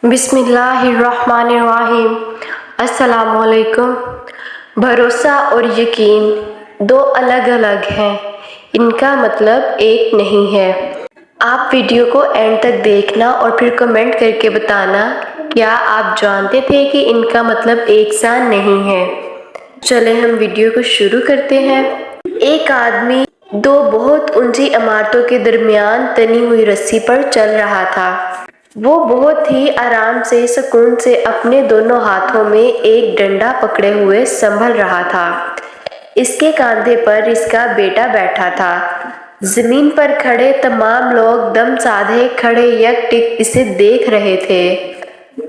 बिस्मिल्लाहिर्रहमानिर्रहीम। अस्सलाम वालेकुम। भरोसा और यकीन दो अलग अलग हैं, इनका मतलब एक नहीं है। आप वीडियो को एंड तक देखना और फिर कमेंट करके बताना क्या आप जानते थे कि इनका मतलब एक सा नहीं है। चले हम वीडियो को शुरू करते हैं। एक आदमी दो बहुत ऊंची इमारतों के दरमियान तनी हुई रस्सी पर चल रहा था। वो बहुत ही आराम से सुकून से अपने दोनों हाथों में एक डंडा पकड़े हुए संभल रहा था। इसके कंधे पर इसका बेटा बैठा था। जमीन पर खड़े तमाम लोग दम साधे खड़े यकटिक इसे देख रहे थे।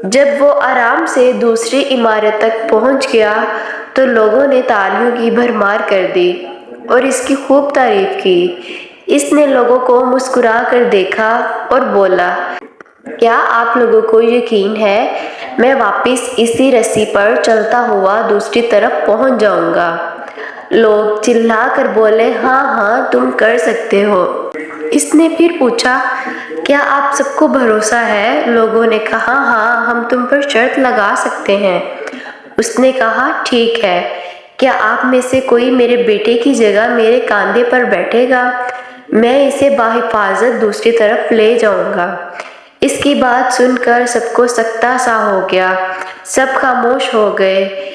जब वो आराम से दूसरी इमारत तक पहुंच गया तो लोगों ने तालियों की भरमार कर दी और इसकी खूब तारीफ की। इसने लोगों को मुस्कुरा कर देखा और बोला, क्या आप लोगों को यकीन है मैं वापस इसी रस्सी पर चलता हुआ दूसरी तरफ पहुंच जाऊंगा? लोग चिल्ला कर बोले, हाँ हाँ तुम कर सकते हो। इसने फिर पूछा, क्या आप सबको भरोसा है? लोगों ने कहा, हाँ हम तुम पर शर्त लगा सकते हैं। उसने कहा, ठीक है, क्या आप में से कोई मेरे बेटे की जगह मेरे कंधे पर बैठेगा? मैं इसे बाहिफाजत दूसरी तरफ ले जाऊंगा। इसकी बात सुनकर सबको सकता सा हो गया। सब खामोश हो गए।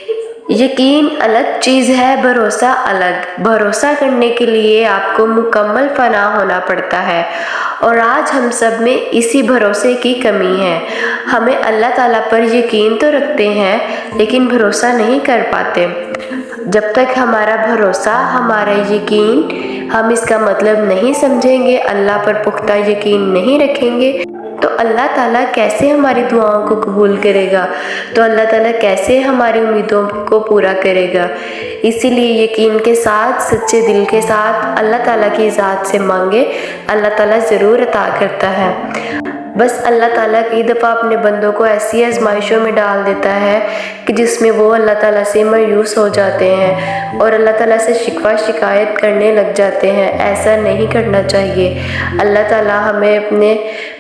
यकीन अलग चीज़ है, भरोसा अलग। भरोसा करने के लिए आपको मुकम्मल फना होना पड़ता है और आज हम सब में इसी भरोसे की कमी है। हमें अल्लाह ताला पर यकीन तो रखते हैं लेकिन भरोसा नहीं कर पाते। जब तक हमारा भरोसा, हमारा यकीन हम इसका मतलब नहीं समझेंगे, अल्लाह पर पुख्ता यकीन नहीं रखेंगे तो अल्लाह ताला कैसे हमारी दुआओं को कबूल करेगा, तो अल्लाह ताला कैसे हमारी उम्मीदों को पूरा करेगा। इसीलिए यकीन के साथ, सच्चे दिल के साथ अल्लाह ताला की ज़ात से मांगे, अल्लाह ताला ज़रूर अता करता है। बस अल्लाह ताला कई दफ़ा अपने बंदों को ऐसी आजमाइशों में डाल देता है कि जिसमें वो अल्लाह ताला से मायूस हो जाते हैं और अल्लाह ताला से शिकवा शिकायत करने लग जाते हैं। ऐसा नहीं करना चाहिए। अल्लाह ताला हमें अपने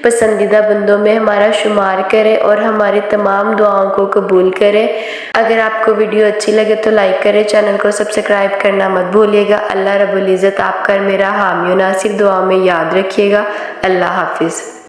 पसंदीदा बंदों में हमारा शुमार करे और हमारी तमाम दुआओं को कबूल करे। अगर आपको वीडियो अच्छी लगे तो लाइक करें, चैनल को सब्सक्राइब करना मत भूलिएगा। अल्लाह रब्बुल इज़्ज़त आपका मेरा हामी नासिर दुआ में याद रखिएगा। अल्लाह हाफिज़।